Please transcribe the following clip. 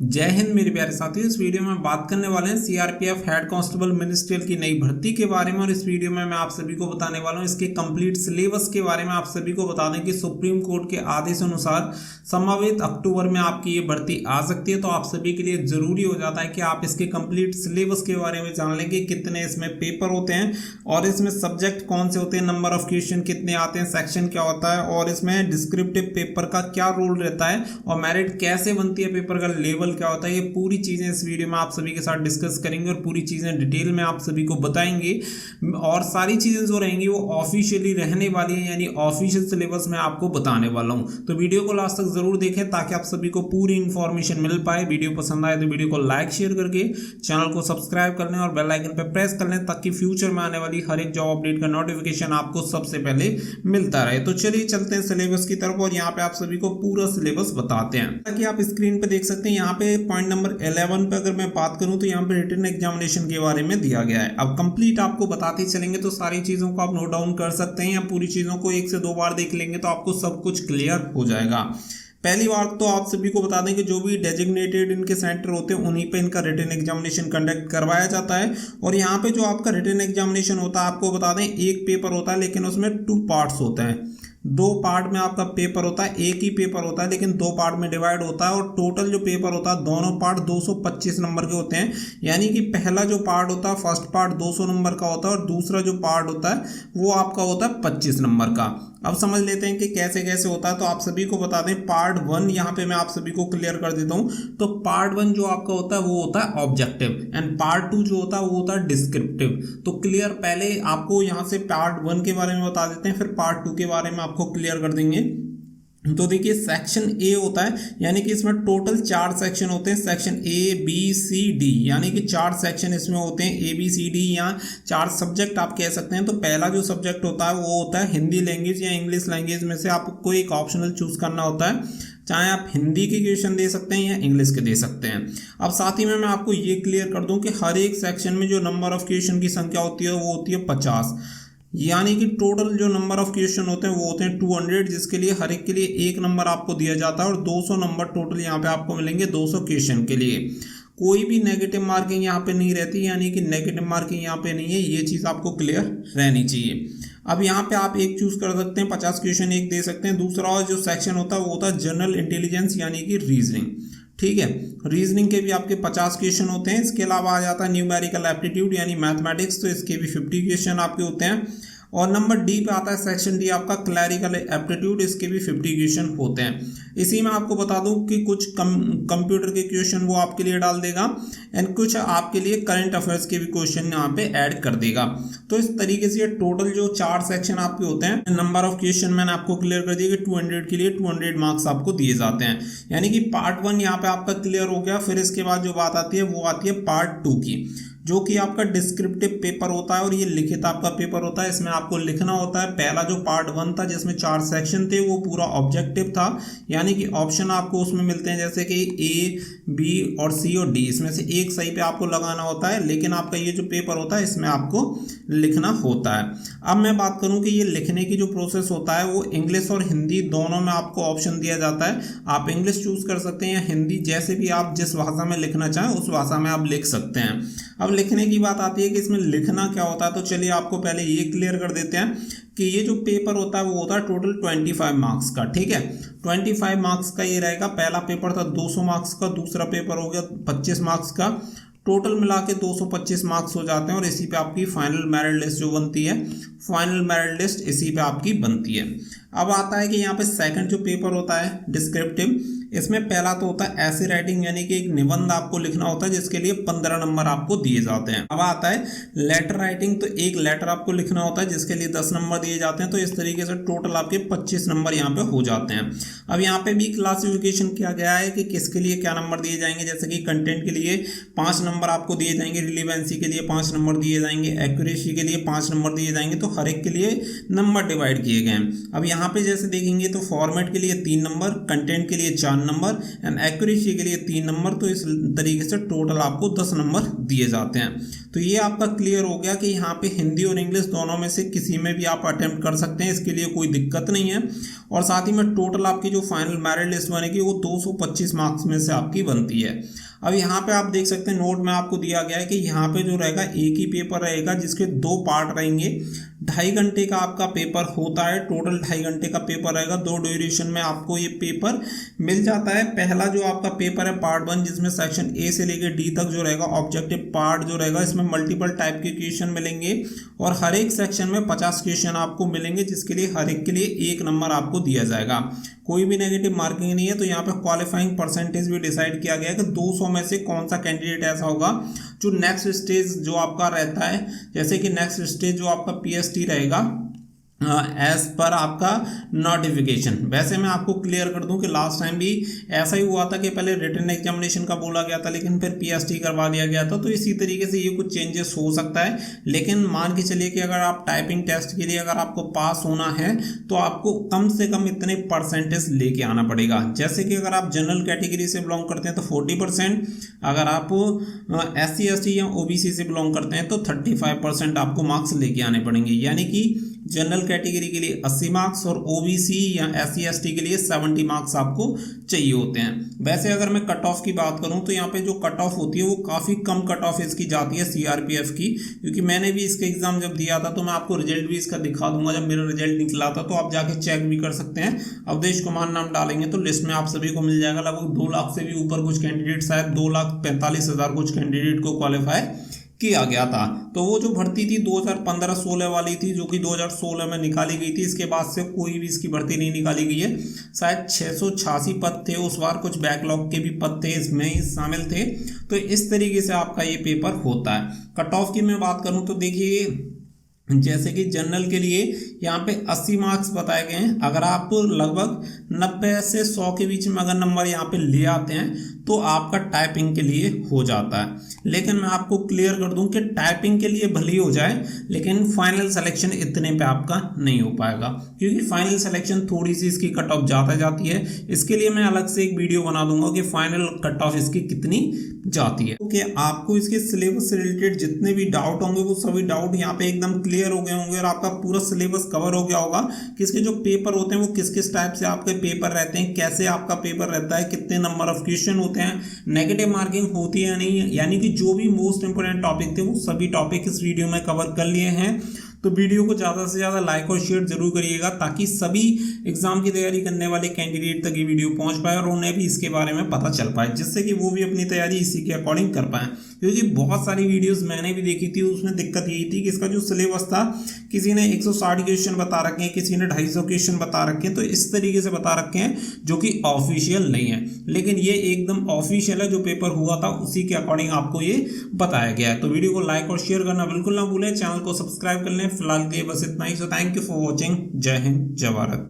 जय हिंद मेरे प्यारे साथियों। इस वीडियो में बात करने वाले हैं सीआरपीएफ हेड कांस्टेबल मिनिस्ट्रियल की नई भर्ती के बारे में। और इस वीडियो में मैं आप सभी को बताने वाला हूं इसके कंप्लीट सिलेबस के बारे में। आप सभी को बता दें कि सुप्रीम कोर्ट के आदेश अनुसार संभावित अक्टूबर में आपकी ये भर्ती आ सकती है, तो आप सभी के लिए जरूरी हो जाता है कि आप इसके कंप्लीट सिलेबस के बारे में जान लें कि कितने इसमें पेपर होते हैं और इसमें सब्जेक्ट कौन से होते हैं, नंबर ऑफ क्वेश्चन कितने आते हैं, सेक्शन क्या होता है और इसमें डिस्क्रिप्टिव पेपर का क्या रोल रहता है और मेरिट कैसे बनती है, पेपर का लेवल क्या होता है। ये पूरी चीजें इस वीडियो में आप सभी के साथ डिस्कस करेंगे और पूरी चीजें डिटेल में आप सभी को बताएंगे। और सारी चीजें जो रहेंगी वो ऑफिशियली रहने वाली है, यानी ऑफिशियल सिलेबस में आपको बताने वाला हूं। तो वीडियो को लास्ट तक जरूर देखें ताकि आप सभी को पूरी इंफॉर्मेशन मिल पाए। वीडियो पसंद आए तो वीडियो को लाइक शेयर करके चैनल को सब्सक्राइब कर लें और बेल आइकन पर प्रेस कर लें ताकि फ्यूचर में आने वाली हर एक जॉब अपडेट का नोटिफिकेशन आपको सबसे पहले मिलता रहे। तो चलिए चलते हैं सिलेबस की तरफ और यहाँ पे आप सभी को पूरा सिलेबस बताते हैं। ताकि आप स्क्रीन पे देख सकते हैं, यहाँ पे पॉइंट नंबर 11 पे अगर मैं बात करूं तो यहाँ पे रिटन एग्जामिनेशन के बारे में दिया गया है। अब कंप्लीट आपको बताते चलेंगे तो सारी चीजों को आप नोट डाउन कर सकते हैं या पूरी चीजों को एक से दो बार देख लेंगे तो आपको सब कुछ क्लियर हो जाएगा। पहली बार तो आप सभी को बता दें कि जो भी डेजिग्नेटेड इनके सेंटर होते हैं उन्हीं पे इनका रिटन एग्जामिनेशन कंडक्ट करवाया जाता है। और यहाँ पे जो आपका रिटन एग्जामिनेशन होता है, आपको बता दें एक पेपर होता है लेकिन उसमें 2 पार्ट्स होते हैं। 2 पार्ट में आपका पेपर होता है, एक ही पेपर होता है लेकिन 2 पार्ट में डिवाइड होता है। और टोटल जो पेपर होता है दोनों पार्ट 225 नंबर के होते हैं। यानी कि पहला जो पार्ट होता है, फर्स्ट पार्ट 200 नंबर का होता है और दूसरा जो पार्ट होता है वो आपका होता है 25 नंबर का। अब समझ लेते हैं कि कैसे कैसे होता है। तो आप सभी को बता दें पार्ट 1 यहाँ पे मैं आप सभी को क्लियर कर देता हूँ। तो पार्ट 1 जो आपका होता है वो होता है ऑब्जेक्टिव एंड पार्ट 2 जो होता है वो होता है डिस्क्रिप्टिव। तो क्लियर, पहले आपको यहाँ से पार्ट 1 के बारे में बता देते हैं, फिर पार्ट 2 के बारे में आपको क्लियर कर देंगे। तो देखिए सेक्शन ए होता है, यानी कि इसमें टोटल 4 सेक्शन होते हैं। Section A B C D, यानी कि 4 सेक्शन इसमें होते हैं, ए बी सी डी या 4 सब्जेक्ट आप कह सकते हैं। तो पहला जो सब्जेक्ट होता है वो होता है हिंदी लैंग्वेज या इंग्लिश लैंग्वेज में से आपको एक ऑप्शनल चूज करना होता है, चाहे आप हिंदी के क्वेश्चन दे सकते हैं या इंग्लिश के दे सकते हैं। अब साथ ही में मैं आपको ये क्लियर कर दूं कि हर एक सेक्शन में जो नंबर ऑफ क्वेश्चन की संख्या होती है वो होती है 50, यानी कि टोटल जो नंबर ऑफ क्वेश्चन होते हैं वो होते हैं 200, जिसके लिए हर एक के लिए 1 नंबर आपको दिया जाता है और 200 नंबर टोटल यहाँ पे आपको मिलेंगे 200 क्वेश्चन के लिए। कोई भी नेगेटिव मार्किंग यहाँ पे नहीं रहती, यानी कि नेगेटिव मार्किंग यहाँ पे नहीं है, ये चीज़ आपको क्लियर रहनी चाहिए। अब यहाँ पे आप एक चूज कर सकते हैं, 50 क्वेश्चन एक दे सकते हैं। दूसरा जो सेक्शन होता है वो होता है जनरल इंटेलिजेंस यानी कि रीजनिंग, ठीक है। रीजनिंग के भी आपके 50 क्वेश्चन होते हैं। इसके अलावा आ जाता है न्यूमेरिकल एप्टीट्यूड यानी मैथमेटिक्स, तो इसके भी 50 क्वेश्चन आपके होते हैं। और नंबर डी पे आता है सेक्शन डी आपका क्लैरिकल एप्टीट्यूड, इसके भी 50 क्वेश्चन होते हैं। इसी में आपको बता दूं कि कुछ कंप्यूटर के क्वेश्चन वो आपके लिए डाल देगा एंड कुछ आपके लिए करंट अफेयर्स के भी क्वेश्चन यहाँ पे ऐड कर देगा। तो इस तरीके से ये टोटल जो 4 सेक्शन आपके होते हैं, नंबर ऑफ क्वेश्चन मैंने आपको क्लियर कर दिया कि 200 के लिए 200 मार्क्स आपको दिए जाते हैं। यानी कि पार्ट 1 यहाँ पे आपका क्लियर हो गया। फिर इसके बाद जो बात आती है वो आती है पार्ट 2 की, जो कि आपका डिस्क्रिप्टिव पेपर होता है और ये लिखित आपका पेपर होता है। इसमें आपको लिखना होता है। पहला जो पार्ट 1 था जिसमें 4 सेक्शन थे वो पूरा ऑब्जेक्टिव था, यानी कि ऑप्शन आपको उसमें मिलते हैं जैसे कि ए बी और सी और डी, इसमें से एक सही पे आपको लगाना होता है। लेकिन आपका ये जो पेपर होता है इसमें आपको लिखना होता है। अब मैं बात करूं कि ये लिखने की जो प्रोसेस होता है वो इंग्लिश और हिंदी दोनों में आपको ऑप्शन दिया जाता है। आप इंग्लिश चूज कर सकते हैं या हिंदी, जैसे भी आप जिस भाषा में लिखना चाहें उस भाषा में आप लिख सकते हैं। अब लिखने की बात आती है कि इसमें लिखना क्या होता है, तो चलिए आपको पहले ये क्लियर कर देते हैं कि ये जो पेपर होता है वो होता है टोटल 25 मार्क्स का, ठीक है। 25 मार्क्स का ये रहेगा। पहला पेपर था 200 मार्क्स का, दूसरा पेपर हो गया 25 मार्क्स का, टोटल मिला के 225 मार्क्स हो जाते हैं। और इसी पे आपकी फाइनल मेरिट लिस्ट जो बनती है, फाइनल मेरिट लिस्ट इसी पे आपकी बनती है। अब आता है कि यहाँ पे सेकंड जो पेपर होता है डिस्क्रिप्टिव, इसमें पहला तो होता है ऐसे राइटिंग यानी कि एक निबंध आपको लिखना होता है जिसके लिए 15 नंबर आपको दिए जाते हैं। अब आता है लेटर राइटिंग, तो एक लेटर आपको लिखना होता है जिसके लिए 10 नंबर दिए जाते हैं। तो इस तरीके से टोटल आपके 25 नंबर यहाँ पे हो जाते हैं। अब यहाँ पे भी क्लासिफिकेशन किया गया है कि किसके लिए क्या नंबर दिए जाएंगे। जैसे कि कंटेंट के लिए 5 नंबर आपको दिए जाएंगे, रिलीवेंसी के लिए 5 नंबर दिए जाएंगे, एक्यूरेसी के लिए 5 नंबर दिए जाएंगे। तो हर एक के लिए नंबर डिवाइड किए गए हैं। अब यहाँ पे जैसे देखेंगे तो फॉर्मेट के लिए 3 नंबर, कंटेंट के लिए 4 4 नंबर एंड एक्यूरेसी के लिए 3 नंबर। तो इस तरीके से टोटल आपको 10 नंबर दिए जाते हैं। तो ये आपका क्लियर हो गया कि यहाँ पे हिंदी और इंग्लिश दोनों में से किसी में भी आप अटेम्प्ट कर सकते हैं, इसके लिए कोई दिक्कत नहीं है। और साथ ही में टोटल आपकी जो फाइनल मेरिट लिस्ट बनेगी वो 225 मार्क्स में से आपकी बनती है। अब यहाँ पे आप देख सकते हैं नोट में आपको दिया गया है कि यहाँ पे जो रहेगा एक ही पेपर रहेगा जिसके 2 पार्ट रहेंगे। 2.5 घंटे का आपका पेपर होता है, टोटल 2.5 घंटे का पेपर रहेगा। 2 ड्यूरेशन में आपको ये पेपर मिल जाता है। पहला जो आपका पेपर है पार्ट 1, जिसमें सेक्शन ए से लेकर डी तक जो रहेगा ऑब्जेक्टिव पार्ट जो रहेगा, इसमें मल्टीपल टाइप के क्वेश्चन मिलेंगे और हर एक सेक्शन में 50 क्वेश्चन आपको मिलेंगे, जिसके लिए हर एक के लिए 1 नंबर आपको दिया जाएगा। कोई भी नेगेटिव मार्किंग नहीं है। तो यहाँ पे क्वालिफाइंग परसेंटेज भी डिसाइड किया गया है कि 200 में से कौन सा कैंडिडेट ऐसा होगा जो नेक्स्ट स्टेज जो आपका रहता है, जैसे कि नेक्स्ट स्टेज जो आपका पीएसटी रहेगा एज पर आपका नोटिफिकेशन। वैसे मैं आपको क्लियर कर दूं कि लास्ट टाइम भी ऐसा ही हुआ था कि पहले रिटन एग्जामिनेशन का बोला गया था लेकिन फिर पीएसटी करवा दिया गया था। तो इसी तरीके से ये कुछ चेंजेस हो सकता है। लेकिन मान के चलिए कि अगर आप टाइपिंग टेस्ट के लिए अगर आपको पास होना है तो आपको कम से कम इतने परसेंटेज लेके आना पड़ेगा। जैसे कि अगर आप जनरल कैटेगरी से बिलोंग करते हैं तो 40%, अगर आप SC ST या OBC से बिलोंग करते हैं तो 35% आपको मार्क्स लेके आने पड़ेंगे। यानी कि जनरल कैटेगरी के लिए 80 मार्क्स और OBC या SC ST के लिए 70 मार्क्स आपको चाहिए होते हैं। वैसे अगर मैं कट ऑफ की बात करूं तो यहाँ पे जो कट ऑफ होती है वो काफ़ी कम कट ऑफ इसकी जाती है CRPF की, क्योंकि मैंने भी इसका एग्जाम जब दिया था तो मैं आपको रिजल्ट भी इसका दिखा दूंगा जब मेरा रिजल्ट निकला था, तो आप जाके चेक भी कर सकते हैं। अवधेश कुमार नाम डालेंगे तो लिस्ट में आप सभी को मिल जाएगा। लगभग 2 लाख से भी ऊपर कुछ कैंडिडेट, शायद 2,45,000 कुछ कैंडिडेट को क्वालिफाई किया गया था। तो वो जो भर्ती थी 2015-16 वाली थी, जो कि 2016 में निकाली गई थी। इसके बाद से कोई भी इसकी भर्ती नहीं निकाली गई है। शायद 686 पद थे उस बार, कुछ बैकलॉग के भी पद थे इसमें ही शामिल थे। तो इस तरीके से आपका ये पेपर होता है। कट ऑफ की मैं बात करूं तो देखिए, जैसे कि जनरल के लिए यहाँ पे 80 मार्क्स बताए गए हैं। अगर आप लगभग 90 से 100 के बीच में अगर नंबर यहाँ पे ले आते हैं तो आपका टाइपिंग के लिए हो जाता है। लेकिन मैं आपको क्लियर कर दूं कि टाइपिंग के लिए भले ही हो जाए लेकिन फाइनल सिलेक्शन इतने पे आपका नहीं हो पाएगा, क्योंकि फाइनल सिलेक्शन थोड़ी सी इसकी कट ऑफ ज़्यादा जाती है। इसके लिए मैं अलग से एक वीडियो बना दूंगा कि फाइनल कट ऑफ इसकी कितनी जाती है। क्योंकि आपको इसके सिलेबस से रिलेटेड जितने भी डाउट होंगे वो सभी डाउट यहाँ पे एकदम क्लियर हो गए होंगे और आपका पूरा सिलेबस कवर हो गया होगा कि इसके जो पेपर होते हैं वो किस किस टाइप से आपके पेपर रहते हैं, कैसे आपका पेपर रहता है, कितने नंबर ऑफ क्वेश्चन होते हैं, नेगेटिव मार्किंग होती है या नहीं। यानी कि जो भी मोस्ट इंपोर्टेंट टॉपिक थे वो सभी टॉपिक इस वीडियो में कवर कर लिए हैं। तो वीडियो को ज़्यादा से ज़्यादा लाइक और शेयर जरूर करिएगा ताकि सभी एग्जाम की तैयारी करने वाले कैंडिडेट तक ये वीडियो पहुंच पाए और उन्हें भी इसके बारे में पता चल पाए, जिससे कि वो भी अपनी तैयारी इसी के अकॉर्डिंग कर पाएँ। क्योंकि बहुत सारी वीडियोस मैंने भी देखी थी, उसमें दिक्कत यही थी कि इसका जो सिलेबस था, किसी ने 160 क्वेश्चन बता रखे हैं, किसी ने 250 क्वेश्चन बता रखे हैं। तो इस तरीके से बता रखे हैं जो कि ऑफिशियल नहीं है, लेकिन ये एकदम ऑफिशियल है। जो पेपर हुआ था उसी के अकॉर्डिंग आपको ये बताया गया है। तो वीडियो को लाइक और शेयर करना बिल्कुल ना भूलें, चैनल को सब्सक्राइब कर लें। फिलहाल के लिए बस इतना ही। So thank you for watching. जय हिंद, जय भारत।